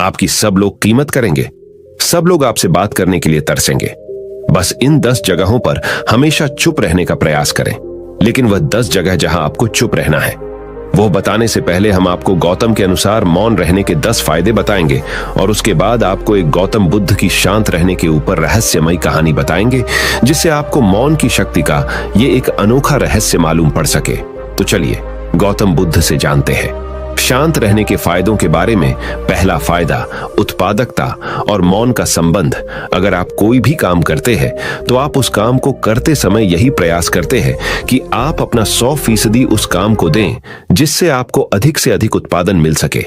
आपकी सब लोग कीमत करेंगे, सब लोग आपसे बात करने के लिए तरसेंगे। बस इन 10 जगहों पर हमेशा चुप रहने का प्रयास करें। लेकिन वह 10 जगह जहां आपको चुप रहना है, वो बताने से पहले हम आपको गौतम के अनुसार मौन रहने के 10 फायदे बताएंगे और उसके बाद आपको एक गौतम बुद्ध की शांत रहने के ऊपर रहस्यमयी कहानी बताएंगे, जिससे आपको मौन की शक्ति का ये एक अनोखा रहस्य मालूम पड़ सके। तो चलिए गौतम बुद्ध से जानते हैं शांत रहने के फायदों के बारे में। पहला फायदा, उत्पादकता और मौन का संबंध। अगर आप कोई भी काम करते हैं तो आप उस काम को करते समय यही प्रयास करते हैं कि आप अपना 100% उस काम को दें, जिससे आपको अधिक से अधिक उत्पादन मिल सके।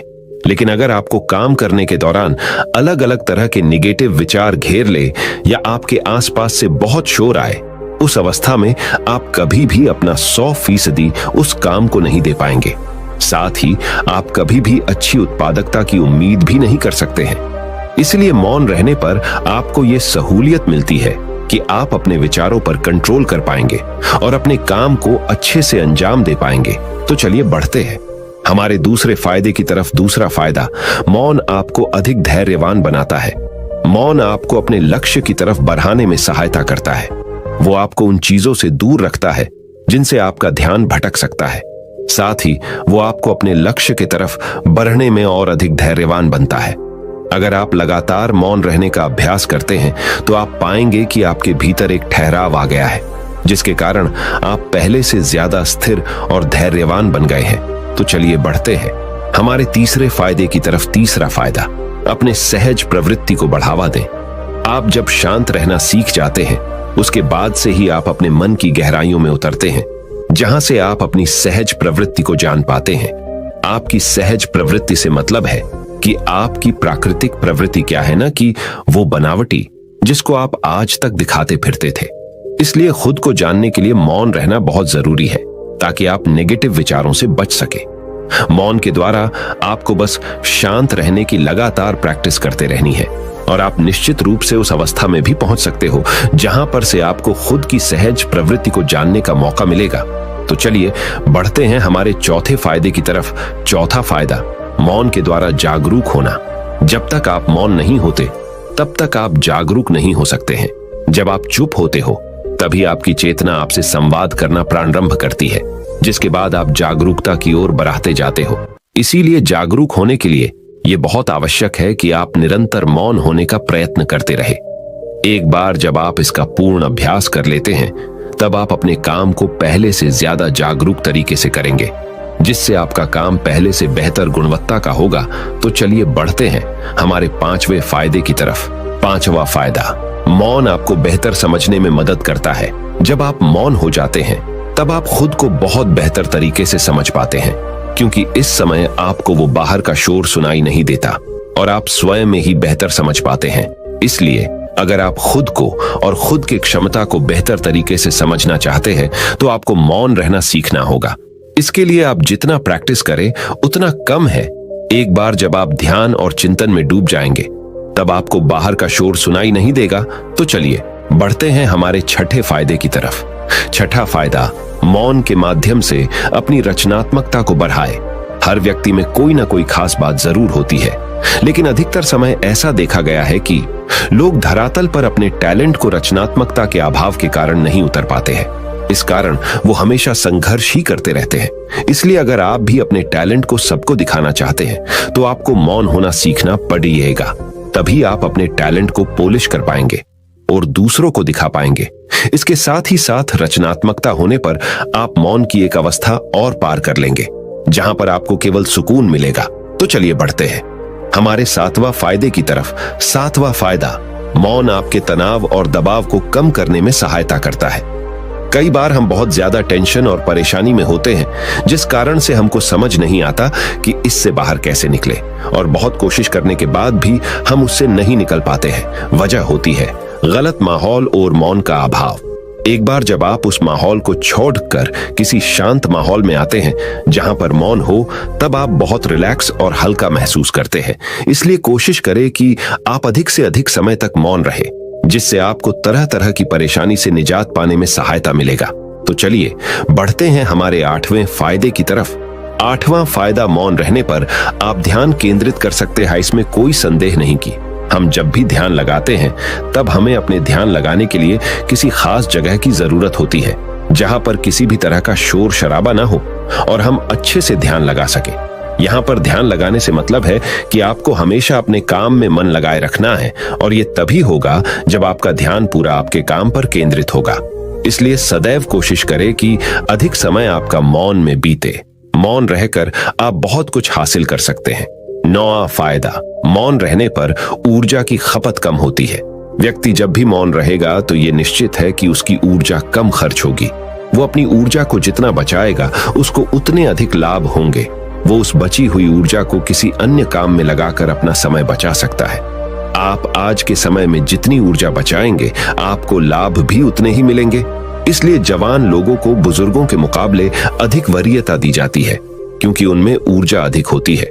लेकिन अगर आपको काम करने के दौरान अलग अलग तरह के निगेटिव विचार घेर ले या आपके आसपास से बहुत शोर आए, उस अवस्था में आप कभी भी अपना 100% उस काम को नहीं दे पाएंगे। साथ ही आप कभी भी अच्छी उत्पादकता की उम्मीद भी नहीं कर सकते हैं। इसलिए मौन रहने पर आपको यह सहूलियत मिलती है कि आप अपने विचारों पर कंट्रोल कर पाएंगे और अपने काम को अच्छे से अंजाम दे पाएंगे। तो चलिए बढ़ते हैं हमारे दूसरे फायदे की तरफ। दूसरा फायदा, मौन आपको अधिक धैर्यवान बनाता है। मौन आपको अपने लक्ष्य की तरफ बढ़ाने में सहायता करता है। वो आपको उन चीजों से दूर रखता है जिनसे आपका ध्यान भटक सकता है। साथ ही वो आपको अपने लक्ष्य की तरफ बढ़ने में और अधिक धैर्यवान बनता है। अगर आप लगातार मौन रहने का अभ्यास करते हैं तो आप पाएंगे कि आपके भीतर एक ठहराव आ गया है, जिसके कारण आप पहले से ज्यादा स्थिर और धैर्यवान बन गए हैं। तो चलिए बढ़ते हैं हमारे तीसरे फायदे की तरफ। तीसरा फायदा, अपने सहज प्रवृत्ति को बढ़ावा दें। आप जब शांत रहना सीख जाते हैं, उसके बाद से ही आप अपने मन की गहराइयों में उतरते हैं, जहां से आप अपनी सहज प्रवृत्ति को जान पाते हैं। आपकी सहज प्रवृत्ति से मतलब है कि आपकी प्राकृतिक प्रवृत्ति क्या है ना, कि वो बनावटी जिसको आप आज तक दिखाते फिरते थे। इसलिए खुद को जानने के लिए मौन रहना बहुत जरूरी है, ताकि आप नेगेटिव विचारों से बच सके। मौन के द्वारा आपको बस शांत रहने की लगातार प्रैक्टिस करते रहनी है और आप निश्चित रूप से उस अवस्था में भी पहुंच सकते हो जहां पर से आपको खुद की सहज प्रवृत्ति को जानने का मौका मिलेगा। तो चलिए बढ़ते हैं हमारे चौथे फायदे की तरफ। चौथा फायदा, मौन के द्वारा जागरूक होना। जब तक आप मौन नहीं होते तब तक आप जागरूक नहीं हो सकते हैं। जब आप चुप होते हो तभी आपकी चेतना आपसे संवाद करना प्रारंभ करती है, जिसके बाद आप जागरूकता की ओर बढ़ते जाते हो। इसीलिए जागरूक होने के लिए यह बहुत आवश्यक है कि आप निरंतर मौन होने का प्रयत्न करते रहे। एक बार जब आप इसका पूर्ण अभ्यास कर लेते हैं, तब आप अपने काम को पहले से ज्यादा जागरूक तरीके से करेंगे, जिससे आपका काम पहले से बेहतर गुणवत्ता का होगा। तो चलिए बढ़ते हैं हमारे 5वें फायदे की तरफ। 5वां फायदा, मौन आपको बेहतर समझने में मदद करता है। जब आप मौन हो जाते हैं तब आप खुद को बहुत बेहतर तरीके से समझ पाते हैं, क्योंकि इस समय आपको वो बाहर का शोर सुनाई नहीं देता और आप स्वयं में ही बेहतर समझ पाते हैं। इसलिए अगर आप खुद को और खुद की क्षमता को बेहतर तरीके से समझना चाहते हैं तो आपको मौन रहना सीखना होगा। इसके लिए आप जितना प्रैक्टिस करें उतना कम है। एक बार जब आप ध्यान और चिंतन में डूब जाएंगे तब आपको बाहर का शोर सुनाई नहीं देगा। तो चलिए बढ़ते हैं हमारे छठे फायदे की तरफ। छठा फायदा, मौन के माध्यम से अपनी रचनात्मकता को बढ़ाए। हर व्यक्ति में कोई ना कोई खास बात जरूर होती है, लेकिन अधिकतर समय ऐसा देखा गया है कि लोग धरातल पर अपने टैलेंट को रचनात्मकता के अभाव के कारण नहीं उतर पाते हैं। इस कारण वो हमेशा संघर्ष ही करते रहते हैं। इसलिए अगर आप भी अपने टैलेंट को सबको दिखाना चाहते हैं तो आपको मौन होना सीखना पड़ेगा। तभी आप अपने टैलेंट को पॉलिश कर पाएंगे और दूसरों को दिखा पाएंगे। इसके साथ ही साथ रचनात्मकता होने पर आप मौन की एक अवस्था और पार कर लेंगे, जहां पर आपको केवल सुकून मिलेगा। तो चलिए बढ़ते हैं हमारे 7वां फायदे की तरफ। 7वां फायदा, मौन आपके तनाव और दबाव को कम करने में सहायता करता है। कई बार हम बहुत ज्यादा टेंशन और परेशानी में होते हैं, जिस कारण से हमको समझ नहीं आता कि इससे बाहर कैसे निकले, और बहुत कोशिश करने के बाद भी हम उससे नहीं निकल पाते हैं। वजह होती है गलत माहौल और मौन का अभाव। एक बार जब आप उस माहौल को छोड़कर किसी शांत माहौल में आते हैं जहां पर मौन हो, तब आप बहुत रिलैक्स और हल्का महसूस करते हैं। इसलिए कोशिश करें कि आप अधिक से अधिक समय तक मौन रहे, जिससे आपको तरह तरह की परेशानी से निजात पाने में सहायता मिलेगा। तो चलिए बढ़ते हैं हमारे 8वें फायदे की तरफ। 8वां फायदा मौन रहने पर आप ध्यान केंद्रित कर सकते हैं, इसमें कोई संदेह नहीं कि हम जब भी ध्यान लगाते हैं तब हमें अपने ध्यान लगाने के लिए किसी खास जगह की जरूरत होती है जहां पर किसी भी तरह का शोर शराबा ना हो और हम अच्छे से ध्यान लगा सके। यहाँ पर ध्यान लगाने से मतलब है कि आपको हमेशा अपने काम में मन लगाए रखना है और ये तभी होगा जब आपका ध्यान पूरा आपके काम पर केंद्रित होगा। इसलिए सदैव कोशिश करें कि अधिक समय आपका मौन में बीते। मौन रहकर आप बहुत कुछ हासिल कर सकते हैं। 9वां फायदा, मौन रहने पर ऊर्जा की खपत कम होती है। व्यक्ति जब भी मौन रहेगा तो ये निश्चित है कि उसकी ऊर्जा कम खर्च होगी। वो अपनी ऊर्जा को जितना बचाएगा उसको उतने अधिक लाभ होंगे। वो उस बची हुई ऊर्जा को किसी अन्य काम में लगाकर अपना समय बचा सकता है। आप आज के समय में जितनी ऊर्जा बचाएंगे आपको लाभ भी उतने ही मिलेंगे। इसलिए जवान लोगों को बुजुर्गों के मुकाबले अधिक वरीयता दी जाती है क्योंकि उनमें ऊर्जा अधिक होती है।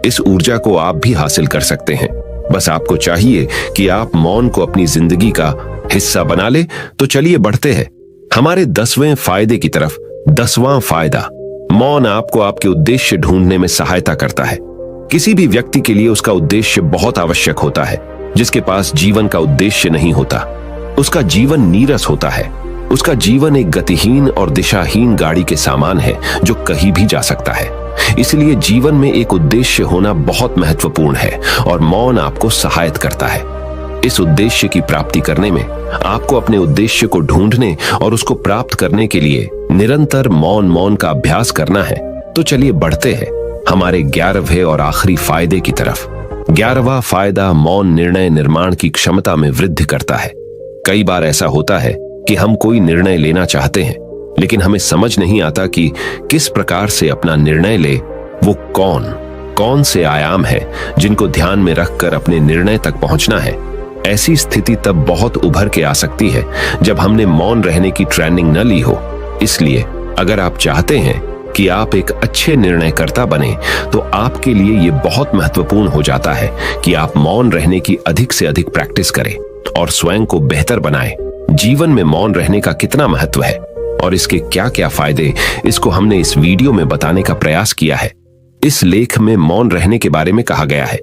इस ऊर्जा को आप भी हासिल कर सकते हैं। बस आपको चाहिए कि आप मौन को अपनी जिंदगी का हिस्सा बना ले। तो चलिए बढ़ते हैं हमारे 10वें फायदे की तरफ। 10वां फायदा, मौन आपको आपके उद्देश्य ढूंढने में सहायता करता है। किसी भी व्यक्ति के लिए उसका उद्देश्य बहुत आवश्यक होता है। जिसके पास जीवन का उद्देश्य नहीं होता उसका जीवन नीरस होता है। उसका जीवन एक गतिहीन और दिशाहीन गाड़ी के समान है जो कहीं भी जा सकता है। इसलिए जीवन में एक उद्देश्य होना बहुत महत्वपूर्ण है और मौन आपको सहायता करता है। इस उद्देश्य की प्राप्ति करने में आपको अपने उद्देश्य को ढूंढने और उसको प्राप्त करने के लिए निरंतर मौन का अभ्यास करना है। तो चलिए बढ़ते हैं हमारे 11वें और आखिरी फायदे की तरफ। 11वां फायदा, मौन निर्णय निर्माण की क्षमता में वृद्धि करता है। कई बार ऐसा होता है कि हम कोई निर्णय लेना चाहते हैं लेकिन हमें समझ नहीं आता कि किस प्रकार से अपना निर्णय ले। वो कौन से आयाम है जिनको ध्यान में रखकर अपने निर्णय तक पहुंचना है। ऐसी स्थिति तब बहुत उभर के आ सकती है जब हमने मौन रहने की ट्रेनिंग न ली हो। इसलिए अगर आप चाहते हैं कि आप एक अच्छे निर्णयकर्ता बने तो आपके लिए यह बहुत महत्वपूर्ण हो जाता है कि आप मौन रहने की अधिक से अधिक प्रैक्टिस करें और स्वयं को बेहतर बनाएं। जीवन में मौन रहने का कितना महत्व है और इसके क्या क्या फायदे, इसको हमने इस वीडियो में बताने का प्रयास किया है। इस लेख में मौन रहने के बारे में कहा गया है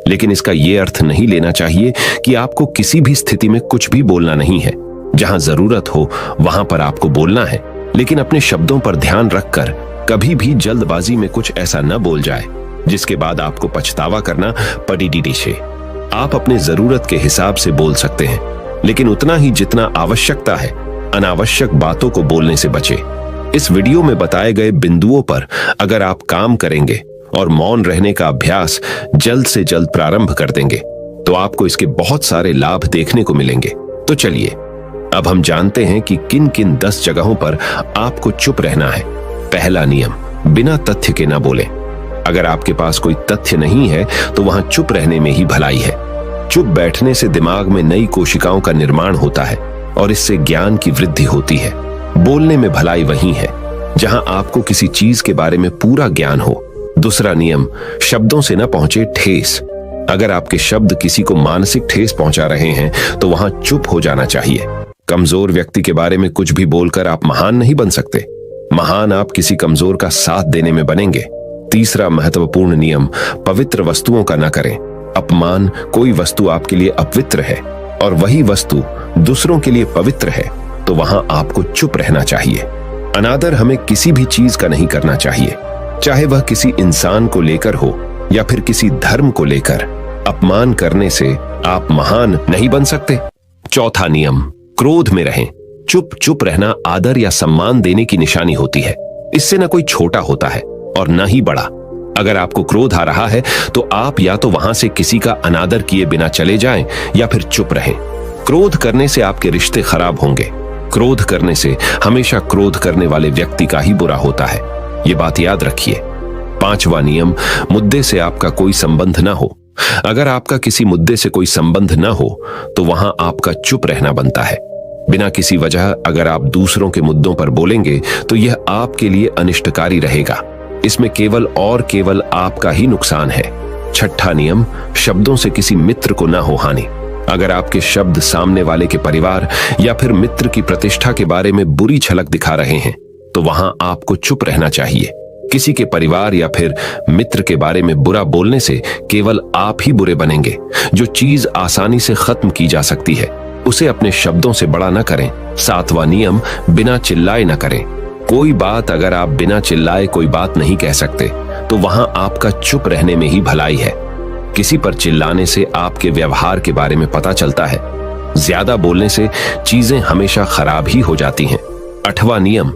लेकिन इसका यह अर्थ नहीं लेना चाहिए कि आपको किसी भी स्थिति में कुछ भी बोलना नहीं है। जहां जरूरत हो वहां पर आपको बोलना है लेकिन अपने शब्दों पर ध्यान रखकर कभी भी जल्दबाजी में कुछ ऐसा न बोल जाए जिसके बाद आपको पछतावा करना पड़े। आप अपने जरूरत के हिसाब से बोल सकते हैं लेकिन उतना ही जितना आवश्यकता है। अनावश्यक बातों को बोलने से बचे। इस वीडियो में बताए गए बिंदुओं पर अगर आप काम करेंगे और मौन रहने का अभ्यास जल्द से जल्द प्रारंभ कर देंगे तो आपको इसके बहुत सारे लाभ देखने को मिलेंगे। तो चलिए अब हम जानते हैं कि किन किन 10 जगहों पर आपको चुप रहना है। पहला नियम, बिना तथ्य के ना बोलें। अगर आपके पास कोई तथ्य नहीं है तो वहां चुप रहने में ही भलाई है। चुप बैठने से दिमाग में नई कोशिकाओं का निर्माण होता है और इससे ज्ञान की वृद्धि होती है। बोलने में भलाई वही है जहां आपको किसी चीज के बारे में पूरा ज्ञान हो। दूसरा नियम, शब्दों से न पहुंचे ठेस। अगर आपके शब्द किसी को मानसिक ठेस पहुंचा रहे हैं तो वहां चुप हो जाना चाहिए। कमजोर व्यक्ति के बारे में कुछ भी बोलकर आप महान नहीं बन सकते। महान आप किसी कमजोर का साथ देने में बनेंगे। तीसरा महत्वपूर्ण नियम, पवित्र वस्तुओं का न करें। अपमान, कोई वस्तु आपके लिए अपवित्र है और वही वस्तु दूसरों के लिए पवित्र है तो वहां आपको चुप रहना चाहिए। अनादर हमें किसी भी चीज का नहीं करना चाहिए, चाहे वह किसी इंसान को लेकर हो या फिर किसी धर्म को लेकर। अपमान करने से आप महान नहीं बन सकते। चौथा नियम, क्रोध में रहें। चुप रहना आदर या सम्मान देने की निशानी होती है। इससे न कोई छोटा होता है और न ही बड़ा। अगर आपको क्रोध आ रहा है तो आप या तो वहां से किसी का अनादर किए बिना चले जाएं या फिर चुप रहें। क्रोध करने से आपके रिश्ते खराब होंगे। क्रोध करने से हमेशा क्रोध करने वाले व्यक्ति का ही बुरा होता है, ये बात याद रखिए। पांचवा नियम, मुद्दे से आपका कोई संबंध ना हो। अगर आपका किसी मुद्दे से कोई संबंध ना हो तो वहां आपका चुप रहना बनता है। बिना किसी वजह अगर आप दूसरों के मुद्दों पर बोलेंगे तो यह आपके लिए अनिष्टकारी रहेगा। इसमें केवल आपका ही नुकसान है। छठा नियम, शब्दों से किसी मित्र को ना हो हानि। अगर आपके शब्द सामने वाले के परिवार या फिर मित्र की प्रतिष्ठा के बारे में बुरी झलक दिखा रहे हैं तो वहां आपको चुप रहना चाहिए। किसी के परिवार या फिर मित्र के बारे में बुरा बोलने से केवल आप ही बुरे बनेंगे। जो चीज आसानी से खत्म की जा सकती है उसे अपने शब्दों से बड़ा न करें। 7वां नियम, बिना चिल्लाए न करें। कोई बात अगर आप बिना चिल्लाए कोई बात नहीं कह सकते तो वहां आपका चुप रहने में ही भलाई है। किसी पर चिल्लाने से आपके व्यवहार के बारे में पता चलता है। ज्यादा बोलने से चीजें हमेशा खराब ही हो जाती हैं। 8वां नियम,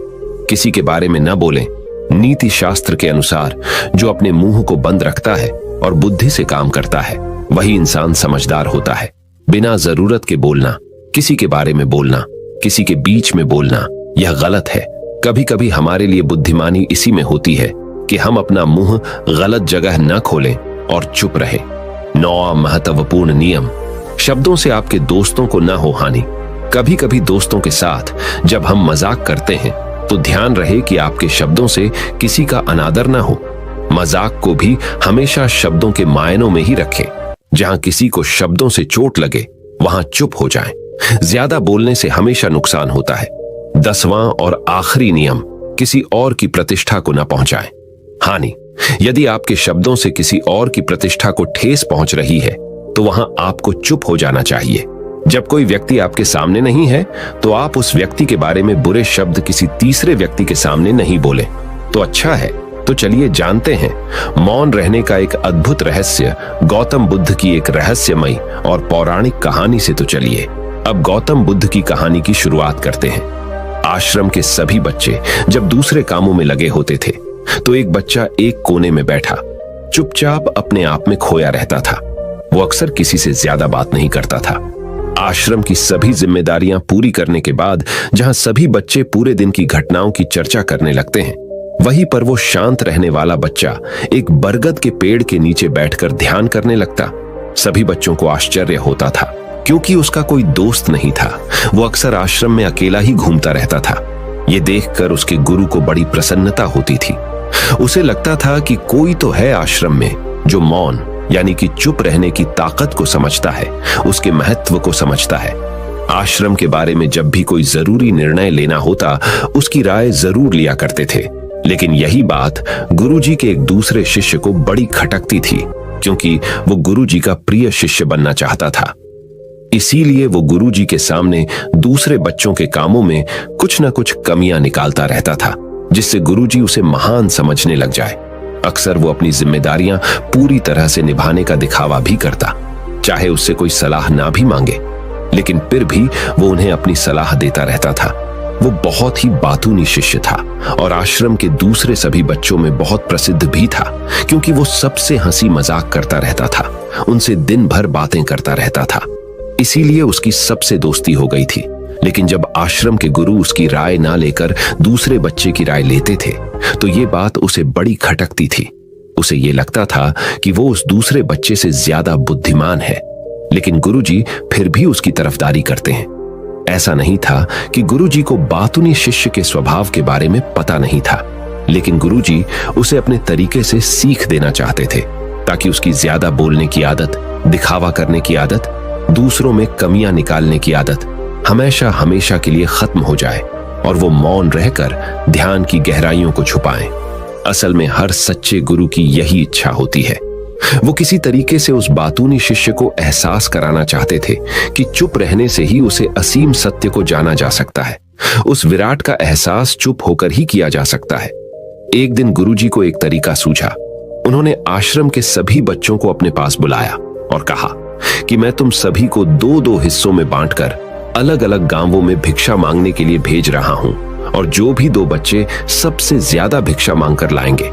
किसी के बारे में न बोलें। नीति शास्त्र के अनुसार जो अपने मुंह को बंद रखता है और बुद्धि से काम करता है वही इंसान समझदार होता है। बिना जरूरत के बोलना, किसी के बारे में बोलना, किसी के बीच में बोलना, यह गलत है। कभी कभी हमारे लिए बुद्धिमानी इसी में होती है कि हम अपना मुंह गलत जगह न खोलें और चुप रहें। 9वां महत्वपूर्ण नियम, शब्दों से आपके दोस्तों को न हो हानि। कभी कभी दोस्तों के साथ जब हम मजाक करते हैं तो ध्यान रहे कि आपके शब्दों से किसी का अनादर न हो। मजाक को भी हमेशा शब्दों के मायनों में ही रखें। जहां किसी को शब्दों से चोट लगे वहां चुप हो जाएं। ज्यादा बोलने से हमेशा नुकसान होता है। 10वां और आखिरी नियम, किसी और की प्रतिष्ठा को न पहुंचाएं। हानि, यदि आपके शब्दों से किसी और की प्रतिष्ठा को ठेस पहुंच रही है तो वहां आपको चुप हो जाना चाहिए। जब कोई व्यक्ति आपके सामने नहीं है तो आप उस व्यक्ति के बारे में बुरे शब्द किसी तीसरे व्यक्ति के सामने नहीं बोले तो अच्छा है। तो चलिए जानते हैं मौन रहने का एक अद्भुत रहस्य, गौतम बुद्ध की एक रहस्यमयी और पौराणिक कहानी से। तो चलिए अब गौतम बुद्ध की कहानी की शुरुआत करते हैं। आश्रम के सभी बच्चे जब दूसरे कामों में लगे होते थे तो एक बच्चा एक कोने में बैठा चुपचाप अपने आप में खोया रहता था। वो अक्सर किसी से ज्यादा बात नहीं करता था। आश्रम की सभी जिम्मेदारियां पूरी करने के बाद जहां सभी बच्चे पूरे दिन की घटनाओं की चर्चा करने लगते हैं, वहीं पर वो शांत रहने वाला बच्चा एक बरगद के पेड़ के नीचे बैठकर ध्यान करने लगता। सभी बच्चों को आश्चर्य होता था क्योंकि उसका कोई दोस्त नहीं था। वो अक्सर आश्रम में अकेला ही घूमता रहता था। ये देखकर उसके गुरु को बड़ी प्रसन्नता होती थी। उसे लगता था कि कोई तो है आश्रम में जो मौन यानी कि चुप रहने की ताकत को समझता है, उसके महत्व को समझता है। आश्रम के बारे में जब भी कोई जरूरी निर्णय लेना होता उसकी राय जरूर लिया करते थे। लेकिन यही बात गुरुजी के एक दूसरे शिष्य को बड़ी खटकती थी क्योंकि वो गुरुजी का प्रिय शिष्य बनना चाहता था। इसीलिए वो गुरुजी के सामने दूसरे बच्चों के कामों में कुछ न कुछ कमियां निकालता रहता था जिससे गुरुजी उसे महान समझने लग जाए। अक्सर वो अपनी जिम्मेदारियां पूरी तरह से निभाने का दिखावा भी करता, चाहे उससे कोई सलाह ना भी मांगे, लेकिन फिर भी वो उन्हें अपनी सलाह देता रहता था। वो बहुत ही बातूनी शिष्य था और आश्रम के दूसरे सभी बच्चों में बहुत प्रसिद्ध भी था क्योंकि वो सबसे हंसी मजाक करता रहता था, उनसे दिन भर बातें करता रहता था। इसीलिए उसकी सबसे दोस्ती हो गई थी। लेकिन जब आश्रम के गुरु उसकी राय ना लेकर दूसरे बच्चे की राय लेते थे तो ये बात उसे बड़ी खटकती थी। उसे ये लगता था कि वो उस दूसरे बच्चे से ज्यादा बुद्धिमान है, लेकिन गुरुजी फिर भी उसकी तरफदारी करते हैं। ऐसा नहीं था कि गुरुजी को बातूनी शिष्य के स्वभाव के बारे में पता नहीं था, लेकिन गुरुजी उसे अपने तरीके से सीख देना चाहते थे ताकि उसकी ज्यादा बोलने की आदत, दिखावा करने की आदत, दूसरों में कमियां निकालने की आदत हमेशा हमेशा के लिए खत्म हो जाए और वो मौन रहकर ध्यान की गहराइयों को छुपाएं। असल में हर सच्चे गुरु की यही इच्छा होती है। वो किसी तरीके से उस बातूनी शिष्य को एहसास कराना चाहते थे कि चुप रहने से ही उसे असीम सत्य को जाना जा सकता है। उस विराट का एहसास चुप होकर ही किया जा सकता है। एक दिन गुरुजी को एक तरीका सूझा। उन्होंने आश्रम के सभी बच्चों को अपने पास बुलाया और कहा कि मैं तुम सभी को 2-2 हिस्सों में बांटकर अलग अलग गांवों में भिक्षा मांगने के लिए भेज रहा हूं और जो भी 2 बच्चे सबसे ज्यादा भिक्षा मांगकर लाएंगे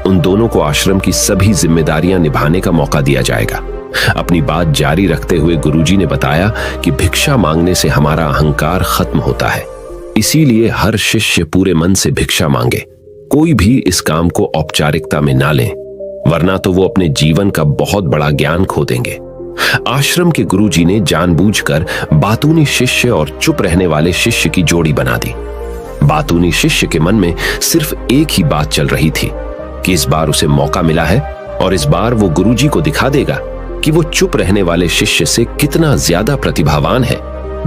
उन दोनों को आश्रम की सभी जिम्मेदारियां निभाने का मौका दिया जाएगा। अपनी बात जारी रखते हुए गुरुजी ने बताया कि भिक्षा मांगने से हमारा अहंकार खत्म होता है, इसीलिए हर शिष्य पूरे मन से भिक्षा मांगे। कोई भी इस काम को औपचारिकता में ना ले, वरना तो वो अपने जीवन का बहुत बड़ा ज्ञान खो देंगे। आश्रम के गुरुजी ने जानबूझकर बातूनी शिष्य और चुप रहने वाले शिष्य की जोड़ी बना दी। बातूनी शिष्य के मन में सिर्फ एक ही बात चल रही थी कि इस बार उसे मौका मिला है और इस बार वो गुरुजी को दिखा देगा कि वो चुप रहने वाले शिष्य से कितना ज्यादा प्रतिभावान है।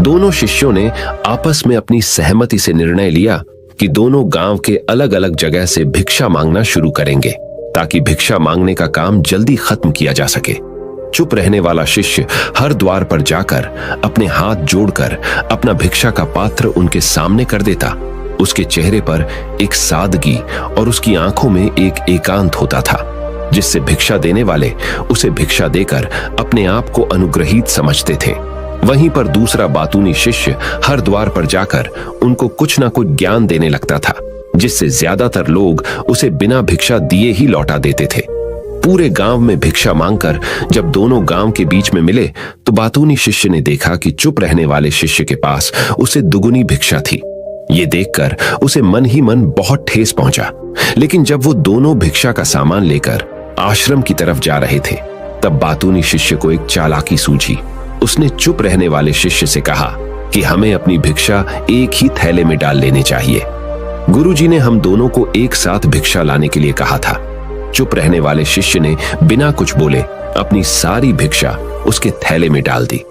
दोनों शिष्यों ने आपस में अपनी सहमति से निर्णय लिया कि दोनों गांव के अलग अलग जगह से भिक्षा मांगना शुरू करेंगे ताकि भिक्षा मांगने का काम जल्दी खत्म किया जा सके। चुप रहने वाला शिष्य हर द्वार पर जाकर अपने हाथ जोड़कर अपना भिक्षा का पात्र उनके सामने कर देता। उसके चेहरे पर एक सादगी और उसकी आंखों में एक एकांत होता था, जिससे भिक्षा देने वाले उसे भिक्षा देकर अपने आप को अनुग्रहित समझते थे। वहीं पर दूसरा बातूनी शिष्य हर द्वार पर जाकर उनको कुछ ना कुछ ज्ञान देने लगता था, जिससे ज्यादातर लोग उसे बिना भिक्षा दिए ही लौटा देते थे। पूरे गांव में भिक्षा मांगकर जब दोनों गांव के बीच में मिले तो बातूनी शिष्य ने देखा कि चुप रहने वाले शिष्य के पास उसे दुगुनी भिक्षा थी। ये देखकर उसे मन ही मन बहुत ठेस पहुंचा। लेकिन जब वो दोनों भिक्षा का सामान लेकर आश्रम की तरफ जा रहे थे, तब बातूनी शिष्य को एक चालाकी सूझी। उसने चुप रहने वाले शिष्य से कहा कि हमें अपनी भिक्षा एक ही थैले में डाल लेनी चाहिए। गुरुजी ने हम दोनों को एक साथ भिक्षा लाने के लिए कहा था। चुप रहने वाले शिष्य ने बिना कुछ बोले अपनी सारी भिक्षा उसके थैले में डाल दी।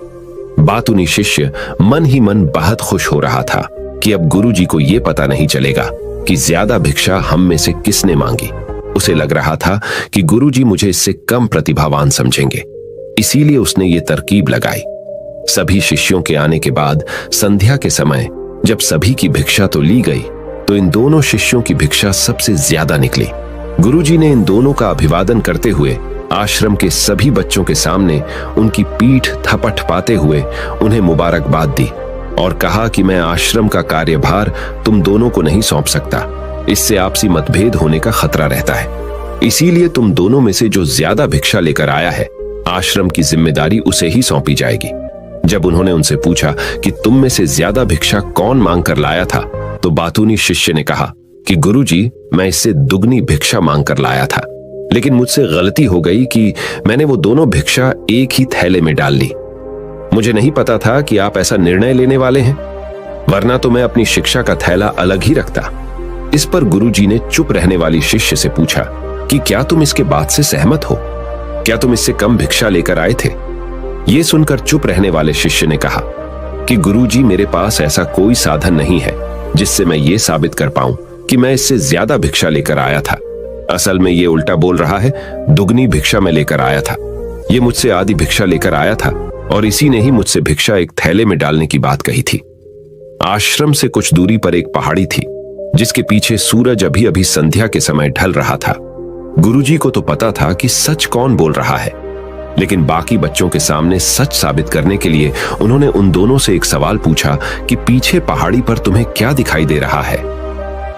बातूनी शिष्य मन ही मन बहुत खुश हो रहा था कि अब गुरुजी को यह पता नहीं चलेगा कि ज्यादा भिक्षा हम में से किसने मांगी। उसे लग रहा था कि गुरुजी मुझे इससे कम प्रतिभावान समझेंगे, इसीलिए उसने ये तरकीब लगाई। सभी शिष्यों के आने के बाद संध्या के समय जब सभी की भिक्षा तो ली गई, तो इन दोनों शिष्यों की भिक्षा सबसे ज्यादा निकली। गुरुजी ने इन दोनों का अभिवादन करते हुए आश्रम के सभी बच्चों के सामने उनकी पीठ थपथ पाते हुए उन्हें मुबारकबाद दी और कहा कि मैं आश्रम का कार्यभार तुम दोनों को नहीं सौंप सकता। इससे आपसी मतभेद होने का खतरा रहता है। इसीलिए तुम दोनों में से जो ज्यादा भिक्षा लेकर आया है, आश्रम की जिम्मेदारी उसे ही सौंपी जाएगी। जब उन्होंने उनसे पूछा कि तुम में से ज्यादा भिक्षा कौन मांग कर लाया था, तो बातूनी शिष्य ने कहा कि गुरुजी, मैं इससे दुगनी भिक्षा मांग कर लाया था, लेकिन मुझसे गलती हो गई कि मैंने वो दोनों भिक्षा एक ही थैले में डाल ली। मुझे नहीं पता था कि आप ऐसा निर्णय लेने वाले हैं, वरना तो मैं अपनी शिक्षा का थैला अलग ही रखता। इस पर गुरुजी ने चुप रहने वाली शिष्य से पूछा कि क्या तुम इसके बात से सहमत हो? क्या तुम इससे कम भिक्षा लेकर आए थे? ये सुनकर चुप रहने वाले शिष्य ने कहा कि गुरुजी, मेरे पास ऐसा कोई साधन नहीं है जिससे मैं ये साबित कर पाऊं कि मैं इससे ज्यादा भिक्षा लेकर आया था। असल में ये उल्टा बोल रहा है, दुगनी भिक्षा में लेकर आया था। ये मुझसे आधी भिक्षा लेकर आया था और इसी ने ही मुझसे भिक्षा एक थैले में डालने की बात कही थी। आश्रम से कुछ दूरी पर एक पहाड़ी थी, जिसके पीछे सूरज अभी अभी संध्या के समय ढल रहा था। गुरुजी को तो पता था कि सच कौन बोल रहा है, लेकिन बाकी बच्चों के सामने सच साबित करने के लिए उन्होंने उन दोनों से एक सवाल पूछा कि पीछे पहाड़ी पर तुम्हें क्या दिखाई दे रहा है?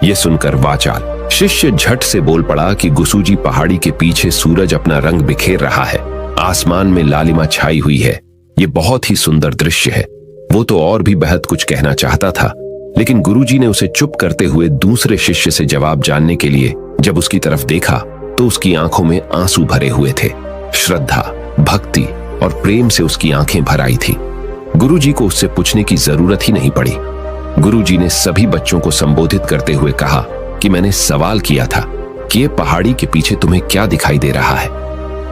यह सुनकर वाचाल शिष्य झट से बोल पड़ा कि गुसुजी, पहाड़ी के पीछे सूरज अपना रंग बिखेर रहा है, आसमान में लालिमा छाई हुई है, ये बहुत ही सुंदर दृश्य है। वो तो और भी बेहद कुछ कहना चाहता था, लेकिन गुरुजी ने उसे चुप करते हुए दूसरे शिष्य से जवाब जानने के लिए जब उसकी तरफ देखा तो उसकी आंखों में आंसू भरे हुए थे। श्रद्धा, भक्ति और प्रेम से उसकी आंखें भर आई थी। गुरुजी को उससे पूछने की जरूरत ही नहीं पड़ी। गुरुजी ने सभी बच्चों को संबोधित करते हुए कहा कि मैंने सवाल किया था कि ये पहाड़ी के पीछे तुम्हें क्या दिखाई दे रहा है?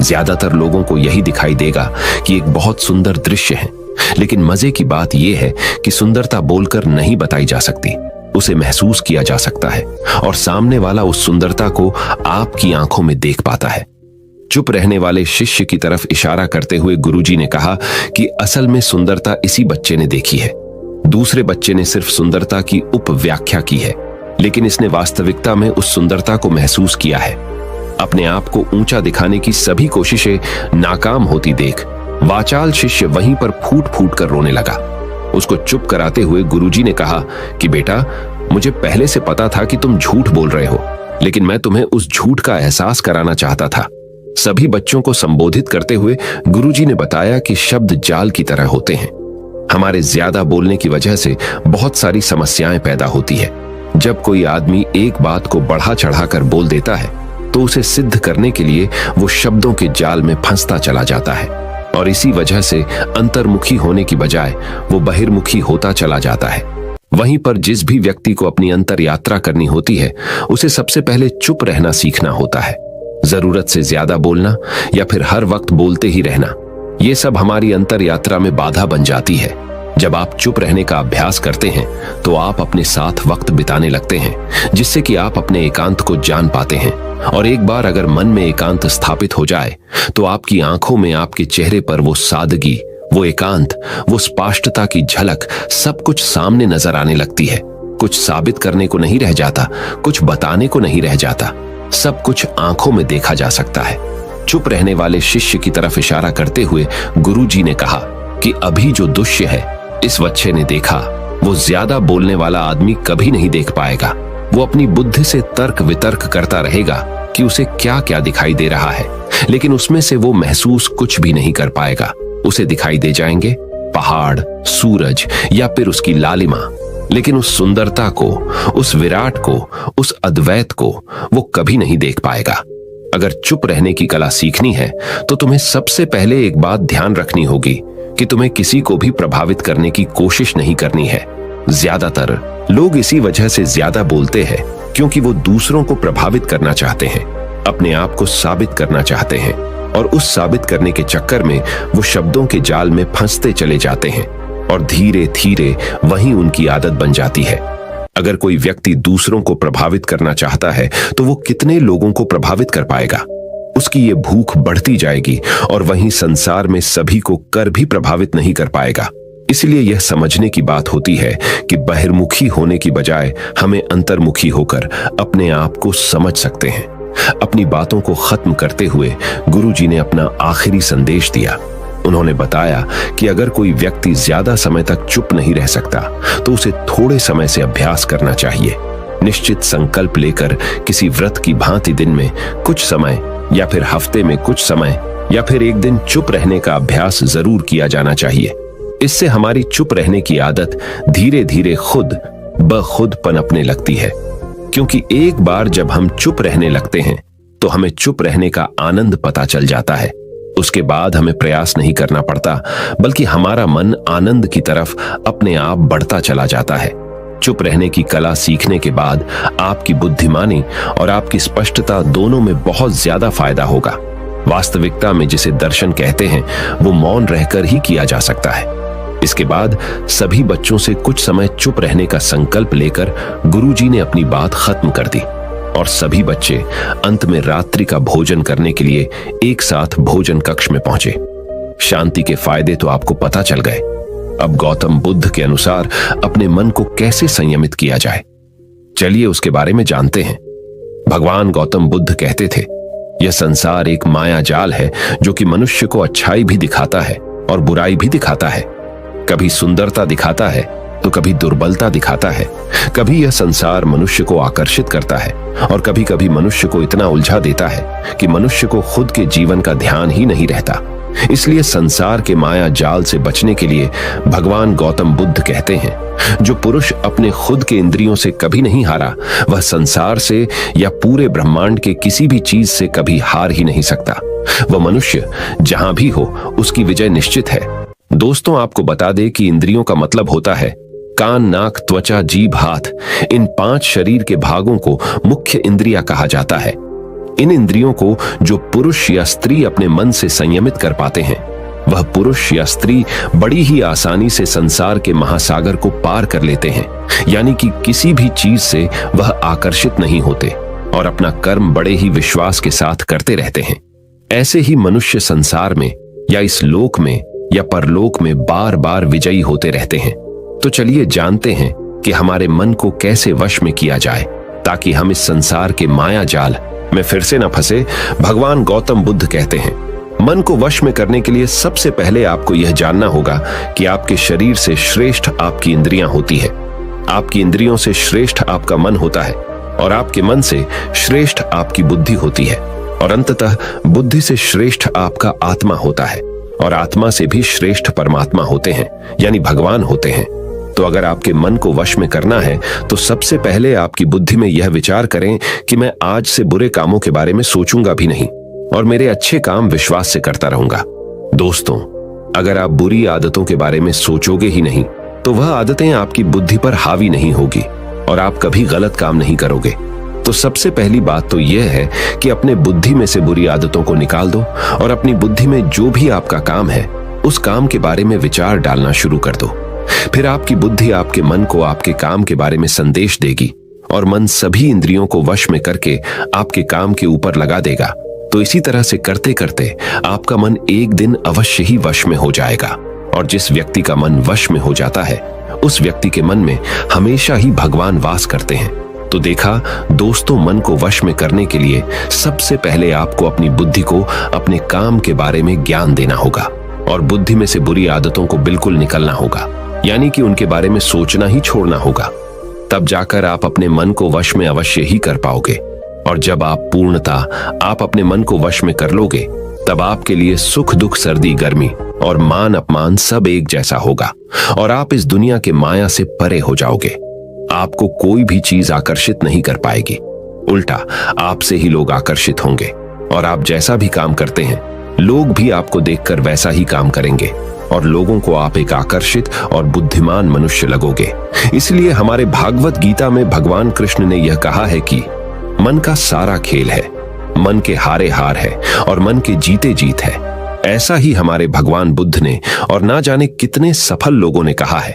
ज्यादातर लोगों को यही दिखाई देगा कि एक बहुत सुंदर दृश्य है, लेकिन मजे की बात यह है कि सुंदरता बोलकर नहीं बताई जा सकती, उसे महसूस किया जा सकता है और सामने वाला उस सुंदरता को आपकी आंखों में देख पाता है। चुप रहने वाले शिष्य की तरफ इशारा करते हुए गुरुजी ने कहा कि असल में सुंदरता इसी बच्चे ने देखी है। दूसरे बच्चे ने सिर्फ सुंदरता की उपव्याख्या की है, लेकिन इसने वास्तविकता में उस सुंदरता को महसूस किया है। अपने आप को ऊंचा दिखाने की सभी कोशिशें नाकाम होती देख वाचाल शिष्य वहीं पर फूट फूट कर रोने लगा। उसको चुप कराते हुए गुरुजी ने कहा कि बेटा, मुझे पहले से पता था कि तुम झूठ बोल रहे हो, लेकिन मैं तुम्हें उस झूठ का एहसास कराना चाहता था। सभी बच्चों को संबोधित करते हुए गुरुजी ने बताया कि शब्द जाल की तरह होते हैं। हमारे ज्यादा बोलने की वजह से बहुत सारी समस्याएं पैदा होती है। जब कोई आदमी एक बात को बढ़ा चढ़ाकर बोल देता है तो उसे सिद्ध करने के लिए वो शब्दों के जाल में फंसता चला जाता है और इसी वजह से अंतर्मुखी होने की बजाय वो बहिर्मुखी होता चला जाता है। वहीं पर जिस भी व्यक्ति को अपनी अंतर यात्रा करनी होती है, उसे सबसे पहले चुप रहना सीखना होता है। जरूरत से ज्यादा बोलना या फिर हर वक्त बोलते ही रहना, ये सब हमारी अंतर यात्रा में बाधा बन जाती है। जब आप चुप रहने का अभ्यास करते हैं तो आप अपने साथ वक्त बिताने लगते हैं, जिससे कि आप अपने एकांत को जान पाते हैं। और एक बार अगर मन में एकांत स्थापित हो जाए तो आपकी आंखों में, आपके चेहरे पर वो सादगी, वो एकांत, वो स्पष्टता की झलक, सब कुछ सामने नजर आने लगती है। कुछ साबित करने को नहीं रह जाता, कुछ बताने को नहीं रह जाता, सब कुछ आंखों में देखा जा सकता है। चुप रहने वाले शिष्य की तरफ इशारा करते हुए गुरुजी ने कहा कि अभी जो दृश्य है इस बच्चे ने देखा, वो ज्यादा बोलने वाला आदमी कभी नहीं देख पाएगा। वो अपनी बुद्धि से तर्क वितर्क करता रहेगा कि उसे क्या क्या दिखाई दे रहा है, लेकिन उसमें से वो महसूस कुछ भी नहीं कर पाएगा। उसे दिखाई दे जाएंगे पहाड़, सूरज या फिर उसकी लालिमा, लेकिन उस सुंदरता को, उस विराट को, उस अद्वैत को वो कभी नहीं देख पाएगा। अगर चुप रहने की कला सीखनी है तो तुम्हें सबसे पहले एक बात ध्यान रखनी होगी कि तुम्हें किसी को भी प्रभावित करने की कोशिश नहीं करनी है। ज्यादातर लोग इसी वजह से ज्यादा बोलते हैं क्योंकि वो दूसरों को प्रभावित करना चाहते हैं, अपने आप को साबित करना चाहते हैं, और उस साबित करने के चक्कर में वो शब्दों के जाल में फंसते चले जाते हैं और धीरे धीरे वही उनकी आदत बन जाती है। अगर कोई व्यक्ति दूसरों को प्रभावित करना चाहता है तो वो कितने लोगों को प्रभावित कर पाएगा? उसकी ये भूख बढ़ती जाएगी और वहीं संसार में सभी को कर भी प्रभावित नहीं कर पाएगा। इसलिए यह समझने की बात होती है कि बहिर्मुखी होने की बजाय हमें अंतर्मुखी होकर अपने आप को समझ सकते हैं। अपनी बातों को खत्म करते हुए गुरुजी ने अपना आखिरी संदेश दिया। उन्होंने बताया कि अगर कोई व्यक्ति ज्यादा समय तक चुप नहीं रह सकता तो उसे थोड़े समय से अभ्यास करना चाहिए। निश्चित संकल्प लेकर किसी व्रत की भांति दिन में कुछ समय या फिर हफ्ते में कुछ समय या फिर एक दिन चुप रहने का अभ्यास जरूर किया जाना चाहिए। इससे हमारी चुप रहने की आदत धीरे धीरे खुद ब खुद पनपने लगती है, क्योंकि एक बार जब हम चुप रहने लगते हैं तो हमें चुप रहने का आनंद पता चल जाता है। उसके बाद हमें प्रयास नहीं करना पड़ता, बल्कि हमारा मन आनंद की तरफ अपने आप बढ़ता चला जाता है। चुप रहने की कला सीखने के बाद आपकी बुद्धिमानी और आपकी स्पष्टता दोनों में बहुत ज्यादा फायदा होगा। वास्तविकता में जिसे दर्शन कहते हैं वो मौन रहकर ही किया जा सकता है। इसके बाद सभी बच्चों से कुछ समय चुप रहने का संकल्प लेकर गुरुजी ने अपनी बात खत्म कर दी और सभी बच्चे अंत में रात्रि का भोजन करने के लिए एक साथ भोजन कक्ष में पहुंचे। शांति के फायदे तो आपको पता चल गए। अब गौतम बुद्ध के अनुसार अपने मन को कैसे संयमित किया जाए, चलिए उसके बारे में जानते हैं। भगवान गौतम बुद्ध कहते थे, यह संसार एक माया जाल है जो कि मनुष्य को अच्छाई भी दिखाता है और बुराई भी दिखाता है। कभी सुंदरता दिखाता है तो कभी दुर्बलता दिखाता है। कभी यह संसार मनुष्य को आकर्षित करता है और कभी कभी मनुष्य को इतना उलझा देता है कि मनुष्य को खुद के जीवन का ध्यान ही नहीं रहता। इसलिए संसार के माया जाल से बचने के लिए भगवान गौतम बुद्ध कहते हैं, जो पुरुष अपने खुद के इंद्रियों से कभी नहीं हारा वह संसार से या पूरे ब्रह्मांड के किसी भी चीज से कभी हार ही नहीं सकता। वह मनुष्य जहां भी हो उसकी विजय निश्चित है। दोस्तों, आपको बता दें कि इंद्रियों का मतलब होता है कान, नाक, त्वचा, जीभ, हाथ। इन 5 शरीर के भागों को मुख्य इंद्रियां कहा जाता है। इन इंद्रियों को जो पुरुष या स्त्री अपने मन से संयमित कर पाते हैं वह पुरुष या स्त्री बड़ी ही आसानी से संसार के महासागर को पार कर लेते हैं, यानी कि किसी भी चीज से वह आकर्षित नहीं होते और अपना कर्म बड़े ही विश्वास के साथ करते रहते हैं। ऐसे ही मनुष्य संसार में या इस लोक में या परलोक में बार बार विजयी होते रहते हैं। तो चलिए जानते हैं कि हमारे मन को कैसे वश में किया जाए ताकि हम इस संसार के माया जाल में फिर से न फंसे। भगवान गौतम बुद्ध कहते हैं, मन को वश में करने के लिए सबसे पहले आपको यह जानना होगा कि आपके शरीर से श्रेष्ठ आपकी इंद्रियां होती है, आपकी इंद्रियों से श्रेष्ठ आपका मन होता है और आपके मन से श्रेष्ठ आपकी बुद्धि होती है और अंततः बुद्धि से श्रेष्ठ आपका आत्मा होता है और आत्मा से भी श्रेष्ठ परमात्मा होते हैं, यानी भगवान होते हैं। तो अगर आपके मन को वश में करना है तो सबसे पहले आपकी बुद्धि में यह विचार करें कि मैं आज से बुरे कामों के बारे में सोचूंगा भी नहीं और मेरे अच्छे काम विश्वास से करता रहूंगा। दोस्तों, अगर आप बुरी आदतों के बारे में सोचोगे ही नहीं तो वह आदतें आपकी बुद्धि पर हावी नहीं होगी और आप कभी गलत काम नहीं करोगे। तो सबसे पहली बात तो यह है कि अपने बुद्धि में से बुरी आदतों को निकाल दो और अपनी बुद्धि में जो भी आपका काम है उस काम के बारे में विचार डालना शुरू कर दो। फिर आपकी बुद्धि आपके मन को आपके काम के बारे में संदेश देगी और मन सभी इंद्रियों को वश में करके आपके काम के ऊपर लगा देगा। तो इसी तरह से करते करते आपका मन एक दिन अवश्य ही वश में हो जाएगा। और जिस व्यक्ति का मन वश में हो जाता है उस व्यक्ति के मन में हमेशा ही भगवान वास करते हैं। तो देखा दोस्तों, मन को वश में करने के लिए सबसे पहले आपको अपनी बुद्धि को अपने काम के बारे में ज्ञान देना होगा और बुद्धि में से बुरी आदतों को बिल्कुल निकलना होगा, यानी कि उनके बारे में सोचना ही छोड़ना होगा। तब जाकर आप अपने मन को वश में अवश्य ही कर पाओगे। और जब आप पूर्णतः आप अपने मन को वश में कर लोगे तब आपके लिए सुख दुख सर्दी गर्मी और मान अपमान सब एक जैसा होगा और आप इस दुनिया के माया से परे हो जाओगे। आपको कोई भी चीज आकर्षित नहीं कर पाएगी, उल्टा आपसे ही लोग आकर्षित होंगे। और आप जैसा भी काम करते हैं लोग भी आपको देखकर वैसा ही काम करेंगे और लोगों को आप एक आकर्षित और बुद्धिमान मनुष्य लगोगे। इसलिए हमारे भागवत गीता में भगवान कृष्ण ने यह कहा है कि मन का सारा खेल है, मन के हारे हार है और मन के जीते जीत है। ऐसा ही हमारे भगवान बुद्ध ने और ना जाने कितने सफल लोगों ने कहा है।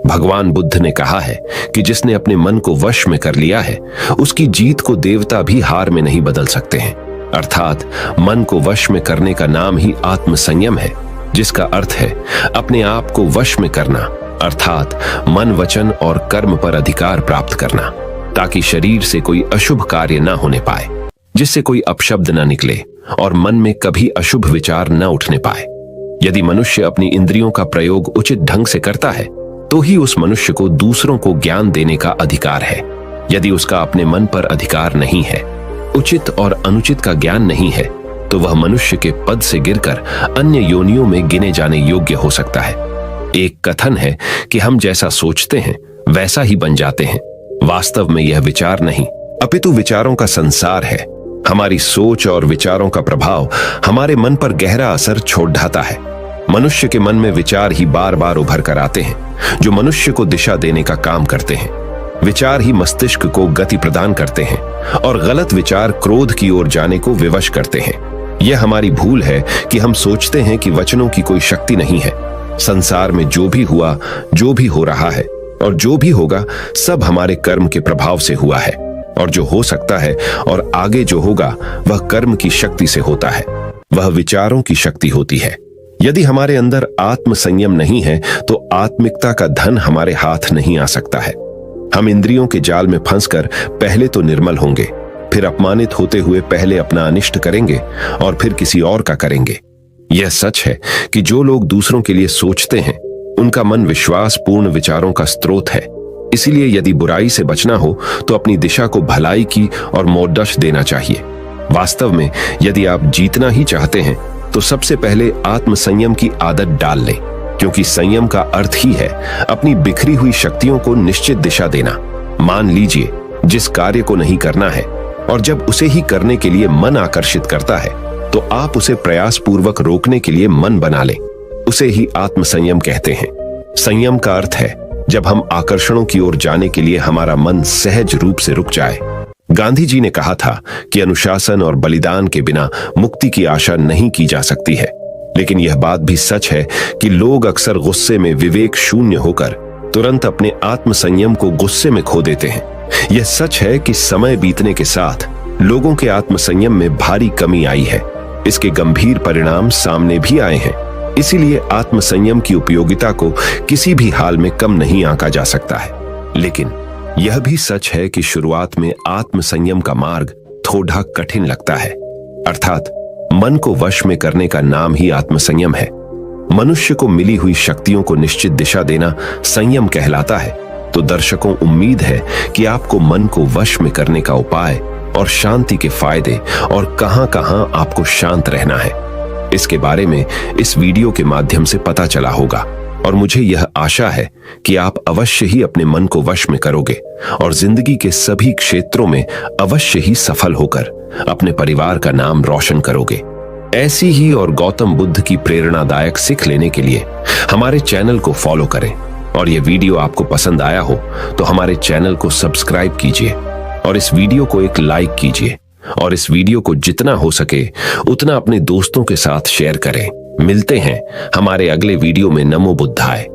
भगवान बुद्ध ने कहा है कि जिसने अपने मन को वश में कर लिया है उसकी जीत को देवता भी हार में नहीं बदल सकते हैं। अर्थात मन को वश में करने का नाम ही आत्म संयम है, जिसका अर्थ है अपने आप को वश में करना, अर्थात मन वचन और कर्म पर अधिकार प्राप्त करना, ताकि शरीर से कोई अशुभ कार्य न होने पाए, जिससे कोई अपशब्द न निकले और मन में कभी अशुभ विचार न उठने पाए। यदि मनुष्य अपनी इंद्रियों का प्रयोग उचित ढंग से करता है तो ही उस मनुष्य को दूसरों को ज्ञान देने का अधिकार है। यदि उसका अपने मन पर अधिकार नहीं है, उचित और अनुचित का ज्ञान नहीं है, तो वह मनुष्य के पद से गिरकर अन्य योनियों में गिने जाने योग्य हो सकता है। एक कथन है कि हम जैसा सोचते हैं वैसा ही बन जाते हैं। वास्तव में यह विचार नहीं अपितु विचारों का संसार है। हमारी सोच और विचारों का प्रभाव हमारे मन पर गहरा असर छोड़ ढाता है। मनुष्य के मन में विचार ही बार बार उभर कर आते हैं जो मनुष्य को दिशा देने का काम करते हैं। विचार ही मस्तिष्क को गति प्रदान करते हैं और गलत विचार क्रोध की ओर जाने को विवश करते हैं। यह हमारी भूल है कि हम सोचते हैं कि वचनों की कोई शक्ति नहीं है। संसार में जो भी हुआ, जो भी हो रहा है और जो भी होगा सब हमारे कर्म के प्रभाव से हुआ है, और जो हो सकता है और आगे जो होगा वह कर्म की शक्ति से होता है, वह विचारों की शक्ति होती है। यदि हमारे अंदर आत्म संयम नहीं है तो आत्मिकता का धन हमारे हाथ नहीं आ सकता है। हम इंद्रियों के जाल में फंसकर पहले तो निर्मल होंगे, फिर अपमानित होते हुए पहले अपना अनिष्ट करेंगे और फिर किसी और का करेंगे। यह सच है कि जो लोग दूसरों के लिए सोचते हैं उनका मन विश्वास पूर्ण विचारों का स्रोत है। इसीलिए यदि बुराई से बचना हो तो अपनी दिशा को भलाई की और मोड़दश देना चाहिए। वास्तव में यदि आप जीतना ही चाहते हैं तो सबसे पहले आत्म संयम की आदत डाल लें, क्योंकि संयम का अर्थ ही है अपनी बिखरी हुई शक्तियों को निश्चित दिशा देना। मान लीजिए जिस कार्य को नहीं करना है और जब उसे ही करने के लिए मन आकर्षित करता है तो आप उसे प्रयास पूर्वक रोकने के लिए मन बना लें। उसे ही आत्म संयम कहते हैं। संयम का अर्थ है जब हम आकर्षणों की ओर जाने के लिए हमारा मन सहज रूप से रुक जाए। गांधी जी ने कहा था कि अनुशासन और बलिदान के बिना मुक्ति की आशा नहीं की जा सकती है। लेकिन यह बात भी सच है कि लोग अक्सर गुस्से में विवेक शून्य होकर तुरंत अपने आत्म संयम को गुस्से में खो देते हैं। यह सच है कि समय बीतने के साथ लोगों के आत्म संयम में भारी कमी आई है। इसके गंभीर परिणाम सामने भी आए हैं। इसीलिए आत्म संयम की उपयोगिता को किसी भी हाल में कम नहीं आंका जा सकता है। लेकिन यह भी सच है कि शुरुआत में आत्म संयम का मार्ग थोड़ा कठिन लगता है। अर्थात मन को वश में करने का नाम ही आत्म संयम है। मनुष्य को मिली हुई शक्तियों को निश्चित दिशा देना संयम कहलाता है। तो दर्शकों, उम्मीद है कि आपको मन को वश में करने का उपाय और शांति के फायदे और कहां-कहां आपको शांत रहना है इसके बारे में इस वीडियो के माध्यम से पता चला होगा। और मुझे यह आशा है कि आप अवश्य ही अपने मन को वश में करोगे और जिंदगी के सभी क्षेत्रों में अवश्य ही सफल होकर अपने परिवार का नाम रोशन करोगे। ऐसी ही और गौतम बुद्ध की प्रेरणादायक सीख लेने के लिए हमारे चैनल को फॉलो करें। और यह वीडियो आपको पसंद आया हो तो हमारे चैनल को सब्सक्राइब कीजिए और इस वीडियो को एक लाइक कीजिए और इस वीडियो को जितना हो सके उतना अपने दोस्तों के साथ शेयर करें। मिलते हैं हमारे अगले वीडियो में। नमो बुद्धाय।